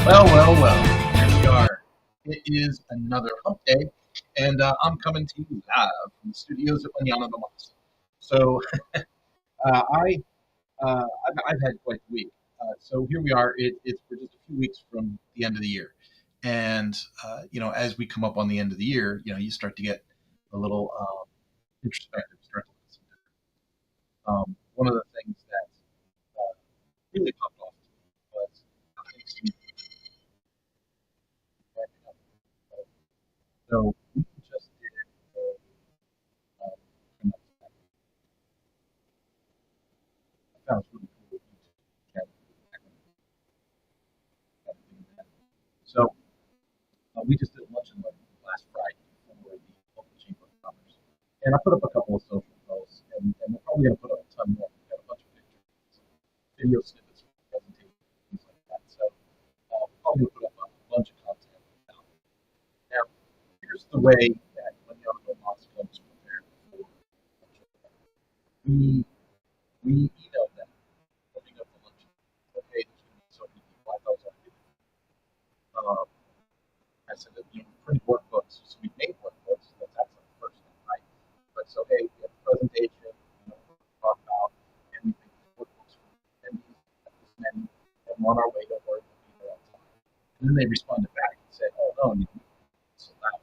Well. Here we are. It is another hump day, and I'm coming to you live from the studios at Manana the Mas. So I I've had quite the week. So here we are. We're just a few weeks from the end of the year, and as we come up on the end of the year, you start to get a little introspective. Start to listen. One of the things that really popped off was how things seem to be ramping up. So we just did a kind of I found it really cool YouTube channel. So we just did a lunch and learn last Friday for the local chamber of commerce, and I put up a couple of social posts, and we're probably going to put up a ton more. We've got a bunch of pictures, video snippets from the presentation, things like that. So we're probably going to put up a bunch of content now. Now, here's the way that when the Honorable Moss comes prepared for lunch. We emailed them putting up the lunch. Okay, there's going to be so many people. I thought I did. Um, I said that we print workbooks, so we made workbooks. That's actually the first thing, right? But so hey, we have a presentation, talk about, and we make these workbooks for attendees at this many, and we're on our way. Don't worry, we'll be there on time. And then they responded back and said, "Oh no, you sold out."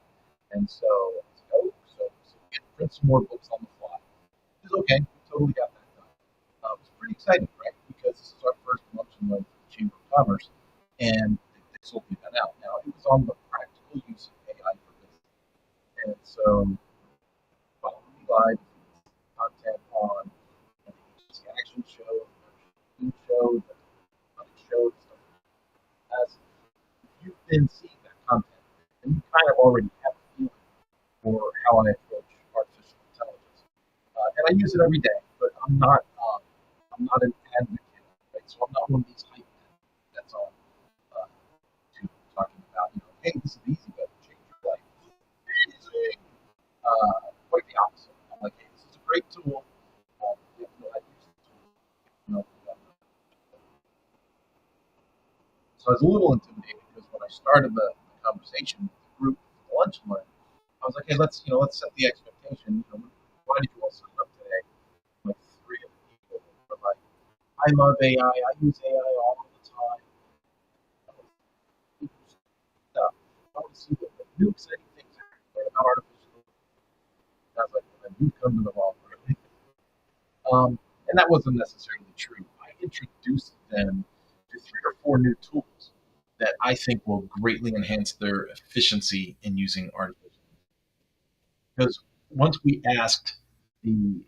And so I said, "Oh, so we had to print some more books on the fly." It was okay. We totally got that done. It was pretty exciting, right? Because this is our first lunch and learn for the Chamber of Commerce, and they sold me that out. Now, it was on the practical use of AI for business. And so, following me live, content on the agency action show, the team show, the money show, stuff as if you've been seeing that content, then you kind of already have a feeling for how I approach artificial intelligence. And I use it every day, but I'm not an advocate, right? So I'm not one of these hype men that's on to talking about, hey, this is easy, but change your life. Amazing. Quite the opposite. I'm like, hey, this is a great tool. I use the tool. You know, so I was a little intimidated because when I started the conversation with the group, the lunch and learn, I was like, hey, let's set the expectation. Why did you all sign up today? Like three of the people were like, I love AI. I use AI all the time. Stuff. I want to see what the new exciting things are about artificial intelligence. I was like, well, then you come to the wrong room. And that wasn't necessarily true. I introduced them to three or four new tools that I think will greatly enhance their efficiency in using artificial intelligence. Because once we asked the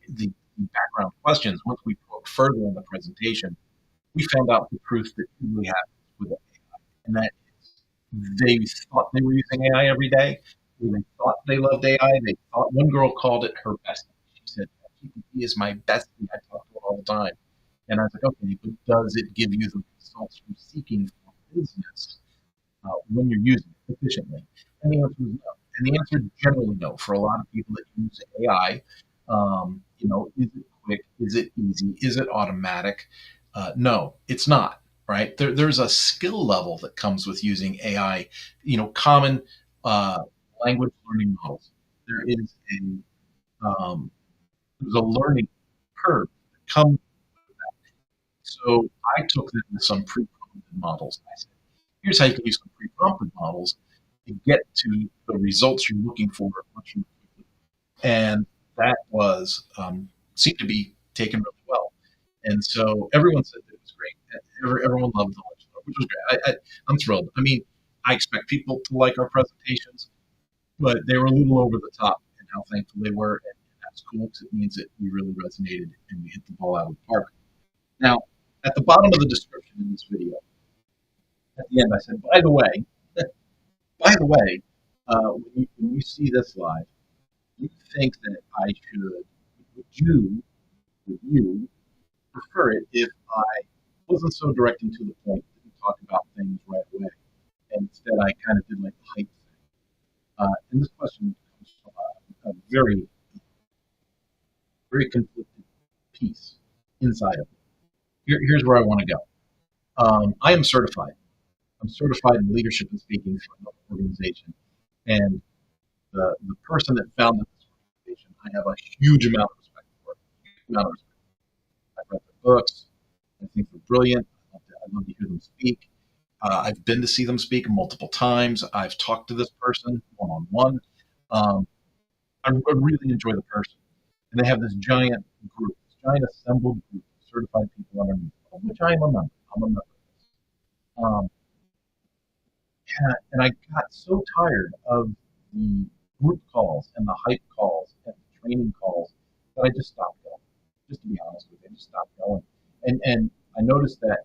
background questions, once we poked further in the presentation, we found out the truth that really happens with AI, and that is they thought they were using AI every day. They thought they loved AI. They thought one girl called it her bestie. She said, "GPT is my bestie. I talk to it all the time." And I was like, "Okay, but does it give you the results you're seeking for business when you're using it efficiently?" And the answer was no. And the answer is generally no for a lot of people that use AI. Is it quick? Is it easy? Is it automatic? No, it's not. Right? There's a skill level that comes with using AI. Common uh, language learning models. There is um, there's a learning curve that comes. So I took them to some pre-prompted models. I said, here's how you can use some pre-prompted models to get to the results you're looking for much more quickly. And that was seemed to be taken really well. And so everyone said it was great. Everyone loved the lunch, which was great. I'm thrilled. I mean, I expect people to like our presentations, but they were a little over the top in how thankful they were. And that's cool because it means that we really resonated and we hit the ball out of the park. Now, at the bottom of the description in this video, at the end, I said, by the way, when you see this live, you think that I should, would you prefer it if I wasn't so direct and to the point, didn't talk about things right away, and instead I kind of did like the hype thing? And this question comes from a very, very conflicted piece inside of me. Here's where I want to go. I am certified. I'm certified in leadership and speaking for another organization, and the person that founded this organization, I have a huge amount of respect for. Huge amount of respect. I've read their books. I think they're brilliant. I'd love to hear them speak. I've been to see them speak multiple times. I've talked to this person one on one. I really enjoy the person, and they have this giant group, this giant assembled group of certified people underneath, of which I am a member. I'm a member of this. Um, and I got so tired of the group calls and the hype calls and the training calls that I just stopped going. Just to be honest with you, I just stopped going. And I noticed that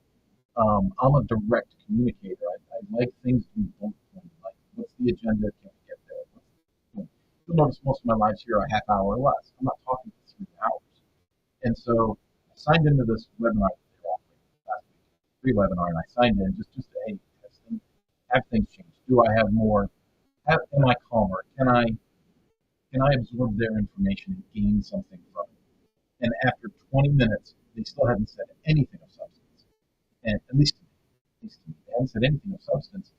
I'm a direct communicator. I like things to be bullet pointed. Like, what's the agenda? Can we get there? You'll notice most of my lives here are a half hour or less. I'm not talking for 3 hours. And so I signed into this webinar that they were offering last week, free webinar, and I signed in just to, hey, have things changed? Do I have more? Am I calmer? Can I absorb their information and gain something from it? And after 20 minutes, they still hadn't said anything of substance. And at least to me, they hadn't said anything of substance.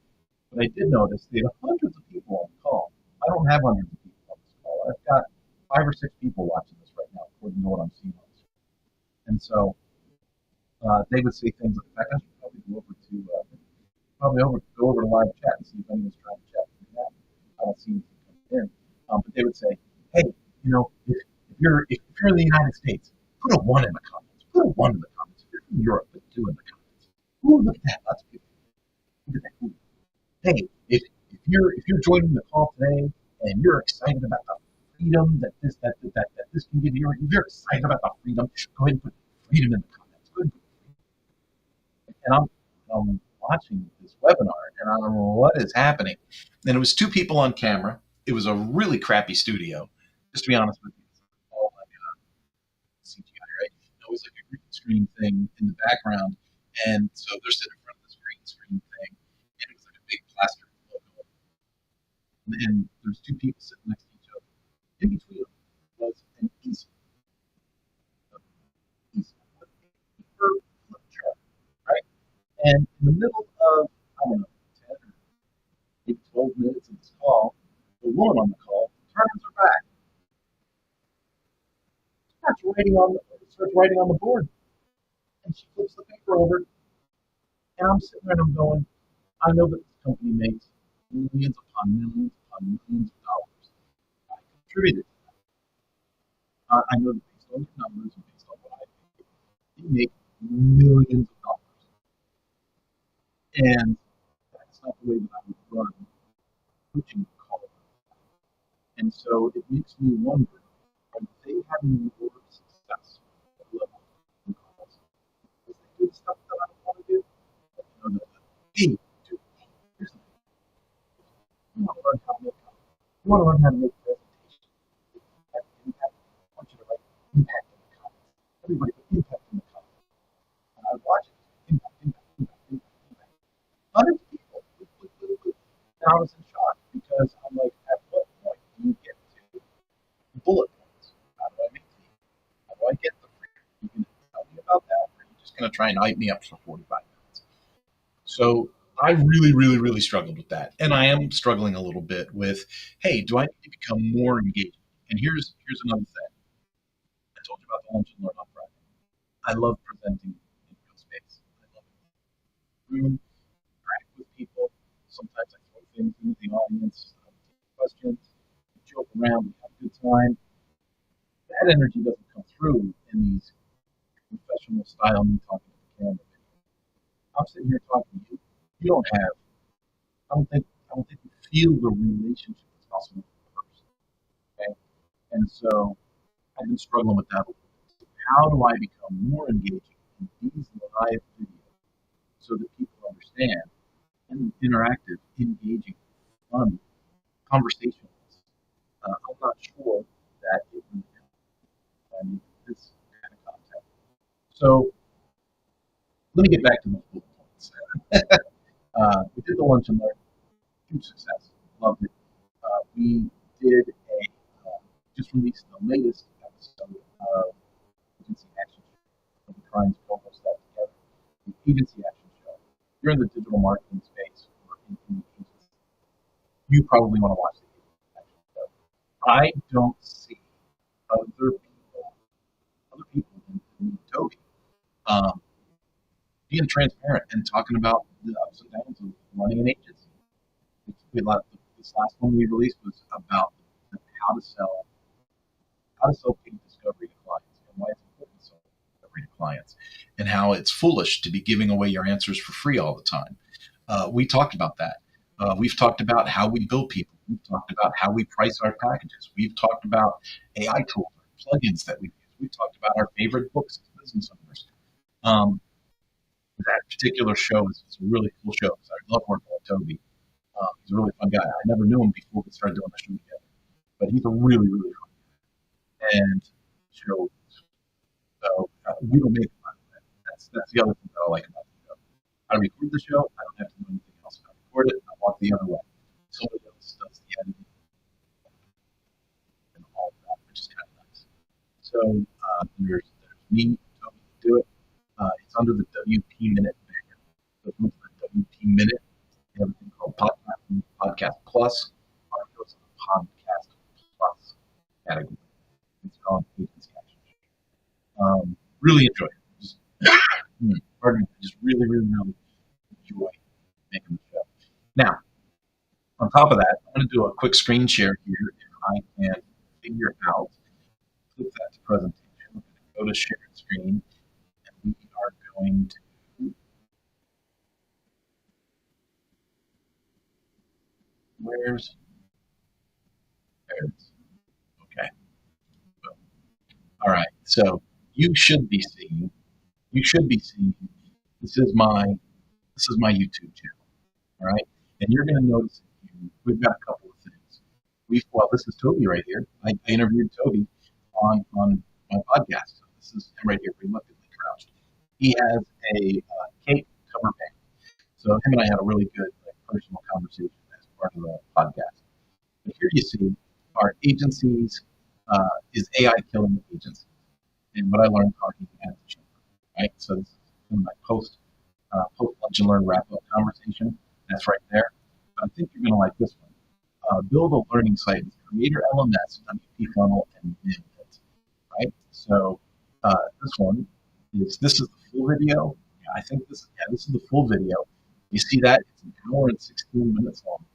But I did notice they had hundreds of people on the call. I don't have hundreds of people on this call. I've got 5 or 6 people watching this right now, according to what I'm seeing on this. And so they would say things like, in fact, I should probably go over to live chat and see if anyone's trying to chat with me now. I don't see anything coming in. But they would say, hey, if you're in the United States, put a 1 in the comments. Put a 1 in the comments. If you're from Europe, put 2 in the comments. Ooh, look at that. Lots of people. Look at that. Ooh. Hey, if you're joining the call today and you're excited about the freedom that this can give you, or if you're excited about the freedom, go ahead and put freedom in the comments. Go ahead and put freedom. And I'm watching this webinar, and I don't know what is happening. And it was 2 people on camera. It was a really crappy studio, just to be honest with you. It's all like CGI, right? It was like a green screen thing in the background, and so they're sitting in front of this green screen thing, and it was like a big plaster logo. And there's 2 people sitting next to each other. In between them was an easel, flip chart, right? And in the middle of, I don't know, 10 or maybe 12 minutes of this call, the woman on the call turns her back, starts writing on the board, and she flips the paper over, and I'm sitting there and I'm going, I know that this company makes millions upon millions of dollars. I contributed to that. I know that based on your numbers and based on what I think, you make millions of dollars. And that's not the way that I would run coaching calls. And so it makes me wonder, are they having more success at the level of calls? Because they do the stuff that I don't want to do. Hey, dude, here's the thing. You want to learn how to make You want to learn how to make presentations. Have impact. I want you to write impact in the comments. Everybody put impact in the comments. And I would watch it. Impact. Hundreds of people. And I was in shock because I'm like, at what point do you get to bullet points? How do I make these? How do I get the freedom? You can tell me about that, or you're just going to try and hype me up for 45 minutes. So I really, really, really struggled with that. And I am struggling a little bit with, hey, do I need to become more engaged? And here's another thing. I told you about the lunch and learn on Friday. I love presenting in real space. I love it. Room, interact with people. Sometimes I throw things into the audience, take questions, joke around, we have a good time. That energy doesn't come through in these professional style me talking to the camera videos. I'm sitting here talking to you. You don't have. I don't think you feel the relationship that's possible with the person. Okay, and so I've been struggling with that a little bit. So how do I become more engaging in these live videos so that people understand and interactive, engaging, fun, conversational? I'm not sure that it would find this kind of content. So let me get back to my bullet points. We did the lunch and learn, huge success, loved it. We did just released the latest episode of Agency Action Show. The Crimes co-host that together. The Agency Action Show. If you're in the digital marketing space or in the agency, you probably want to watch the agency show. I don't see other people than Toby um, being transparent and talking about the ups and downs of running an agency. This last one we released was about how to sell how to sell paid discovery to clients and why it's important to sell discovery to clients and how it's foolish to be giving away your answers for free all the time. We talked about that. We've talked about how we build people. We've talked about how we price our packages. We've talked about AI tools, plugins that we use. We've talked about our favorite books as business owners. Um, that particular show is a really cool show. I love working with Toby. He's a really fun guy. I never knew him before we started doing the show together, but he's a really, really fun guy. And show, so we don't make fun of that. That's the other thing that I like about the show. I record the show. I don't have to do anything else. I record it. I walk the other way. Somebody else does the editing and all of that, which is kind of nice. So there's me, Toby to do it. It's under the WP Minute banner. So if you look at the WP Minute, we have a thing called Podcast Plus. Our show's in the Podcast Plus category. It's called Agency Action. Really enjoy it. Pardon me. I just really, really, really enjoy making the show. Now, on top of that, I'm going to do a quick screen share here if I can figure out, flip that to presentation. I'm going to go to share screen, and we are going to, where's, there it is. Okay. All right. So you should be seeing, this is my, YouTube channel. All right. And you're going to notice we've got a couple of things. This is Toby right here. I interviewed Toby on my podcast. So this is him right here, reluctantly crouched. He has a cake cover band. So him and I had a really good personal conversation as part of the podcast. But here you see our agencies, is AI killing agencies? And what I learned talking at the chamber, right? So this is my post lunch and learn wrap up conversation. That's right there. But I think you're going to like this one. Build a learning site with Creator LMS, WPFunnel and Mail Mint, right? So this is the full video. Yeah, I think this is the full video. You see that? It's an hour and 16 minutes long.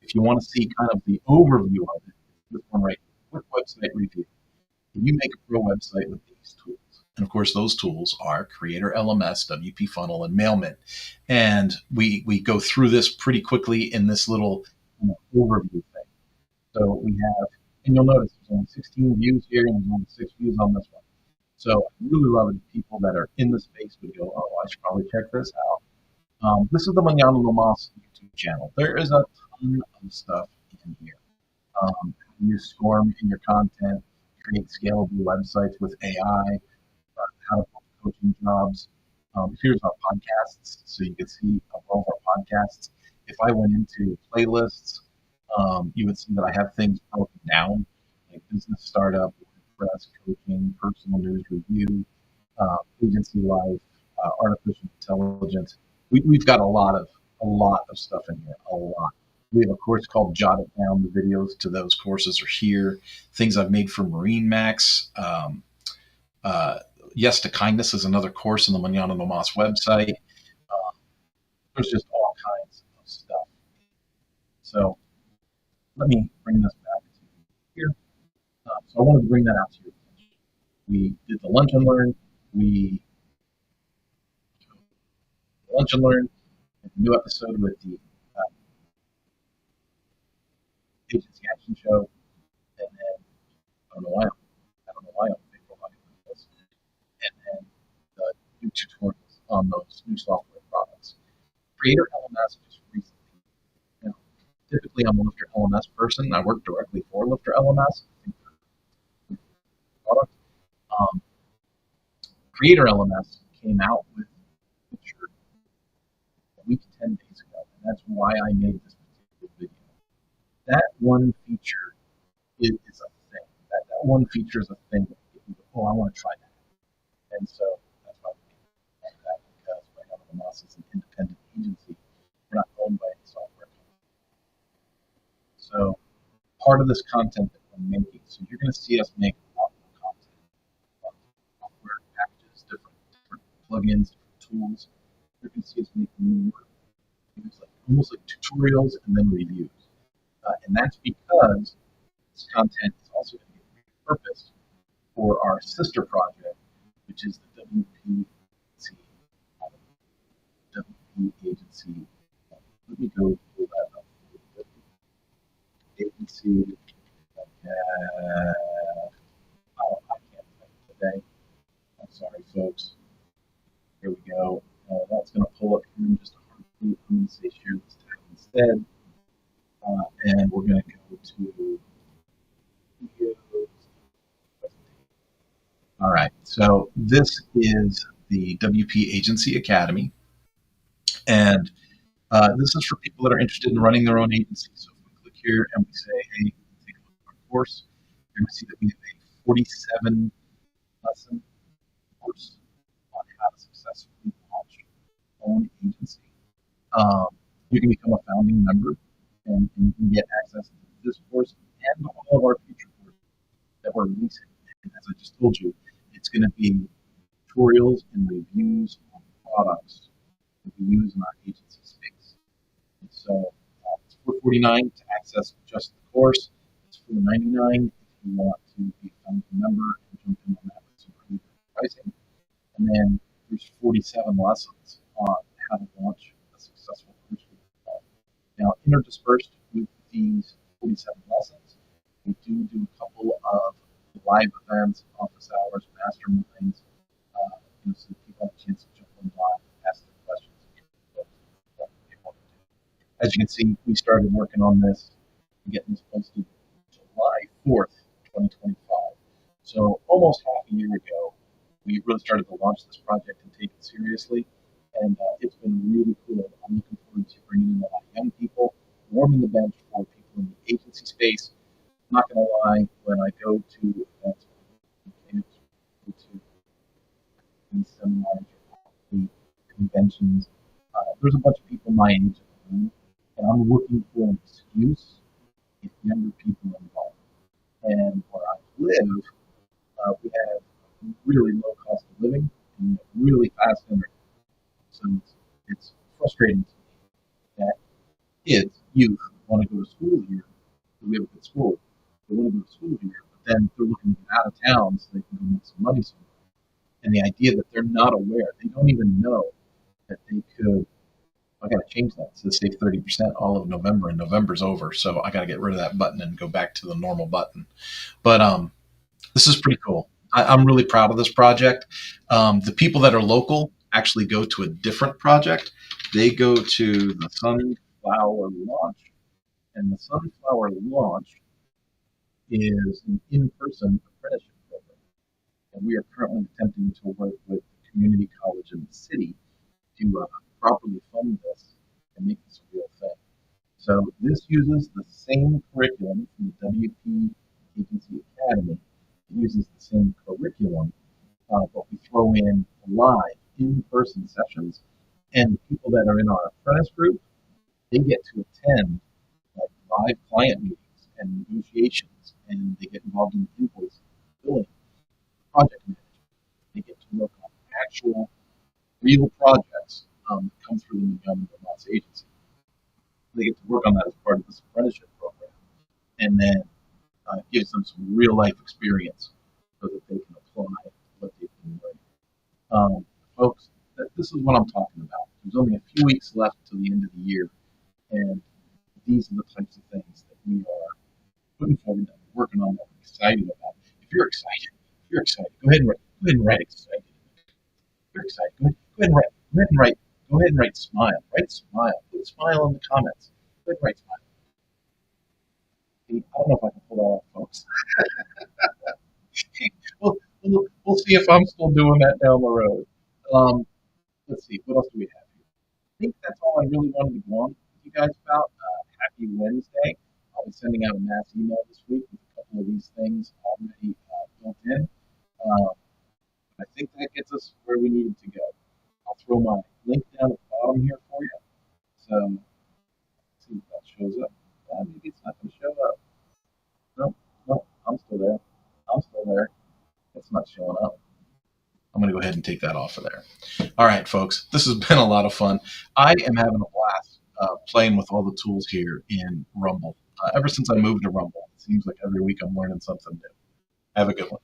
If you want to see kind of the overview of it, this one right here, quick website review. Can you make a pro website with these tools? And of course, those tools are Creator LMS, WPFunnel, and Mail Mint. And we go through this pretty quickly in this little overview thing. So we have, and you'll notice there's only 16 views here, and there's only 6 views on this one. So I really love it if people that are in the space would go, oh, I should probably check this out. This is the Manana Lomas YouTube channel. There is a ton of stuff in here. Use Storm in your content, create scalable websites with AI, how to post coaching jobs. Here's our podcasts, so you can see all of our podcasts. If I went into playlists, you would see that I have things broken down, like business startup, WordPress, coaching, personal news review, agency life, artificial intelligence. We've got a lot of stuff in here, a lot. We have a course called Jot It Down. The videos to those courses are here. Things I've made for Marine Max. Yes to Kindness is another course on the Manana Nomas website. There's just all kinds of stuff. So let me bring this back to here. So I wanted to bring that out to your attention. We did the lunch and learn. A new episode with the Agency Action Show, and then I don't know why I'm thinking about this, and then the new tutorials on those new software products. Creator LMS just recently. Now, typically, I'm a Lifter LMS person. I work directly for Lifter LMS. Product. Creator LMS came out with a feature a week to 10 days ago, and that's why I made this particular video. That one feature is a thing. That one feature is a thing that people go, oh, I want to try that. And so that's why we made that, because Manana Nomas is an independent agency. We're not owned by any software company. So part of this content that we're making, so you're going to see us make a lot more content, software packages, different plugins, different tools. You're going to see us make more, almost like tutorials and then reviews. And that's because this content is also going to get repurposed for our sister project, which is the WP agency. Let me go pull that up. Agency. I can't think today. I'm sorry, folks. Here we go. That's going to pull up here in just a heartbeat. I'm going to say share this tab instead. And we're going to go to videos. All right. So this is the WP Agency Academy. And this is for people that are interested in running their own agency. So if we click here and we say, hey, take a look at our course, you're going to see that we have a 47 lesson course on how to successfully launch your own agency. You can become a founding member and you can get access to this course and all of our future courses that we're releasing. And as I just told you, it's going to be tutorials and reviews on products that we use in our agency space. And so it's $449 to access just the course. It's $499 if you want to be a founding member and jump in on that with some pretty good pricing. And then there's 47 lessons on how to launch a successful course. Now, interspersed with these 47 lessons, we do a couple of live events, office hours, masterminds, so that people have a chance to jump on live, ask their questions. As you can see, we started working on this and getting this posted July 4th, 2025. So almost half a year ago, we really started to launch this project and take it seriously. And it's been really cool. I'm looking forward to bringing in a lot of young people, warming the bench for people in the agency space. I'm not going to lie, when I go to events, go to these seminars or conventions, there's a bunch of people my age in the room, and I'm looking for an excuse to get younger people involved. And where I live, we have really low cost of living and really fast internet. So it's frustrating to me that kids, youth, want to go to school here. We have a good school. They want to go to school here, but then they're looking to get out of town so they can go make some money somewhere. And the idea that they're not aware, they don't even know that they could. I got to change that. So save 30% all of November, and November's over. So I got to get rid of that button and go back to the normal button. But this is pretty cool. I'm really proud of this project. The people that are local actually go to a different project. They go to the Sunflower Launch, and the Sunflower Launch is an in-person apprenticeship program. And we are currently attempting to work with the community college in the city to properly fund this and make this a real thing. So this uses the same curriculum from the WP Agency Academy. It uses the same curriculum, but we throw in live in-person sessions, and the people that are in our apprentice group, they get to attend live client meetings and negotiations, and they get involved in invoicing, billing, project management. They get to work on actual, real projects that come through the Montgomery Vermont agency. They get to work on that as part of this apprenticeship program, and then gives them some real life experience so that they can apply what they've been learning. Folks, this is what I'm talking about. There's only a few weeks left to the end of the year, and these are the types of things that we are putting forward, that we're working on, that we're excited about. If you're excited, go ahead and write excited. If you're excited, go ahead and write smile. Write smile. Put a smile in the comments. Go ahead and write smile. I don't know if I can pull that off, folks. we'll see if I'm still doing that down the road. Let's see, what else do we have here? I think that's all I really wanted to go on with you guys about. Happy Wednesday. I'll be sending out a mass email this week with a couple of these things already built in. I think that gets us where we needed to go. I'll throw my link down at the bottom here for you. So see if that shows up. Maybe it's not going to show up. Nope, nope, I'm still there. I'm still there. It's not showing up. I'm going to go ahead and take that off of there. All right, folks, this has been a lot of fun. I am having a blast playing with all the tools here in Rumble. Ever since I moved to Rumble, it seems like every week I'm learning something new. Have a good one.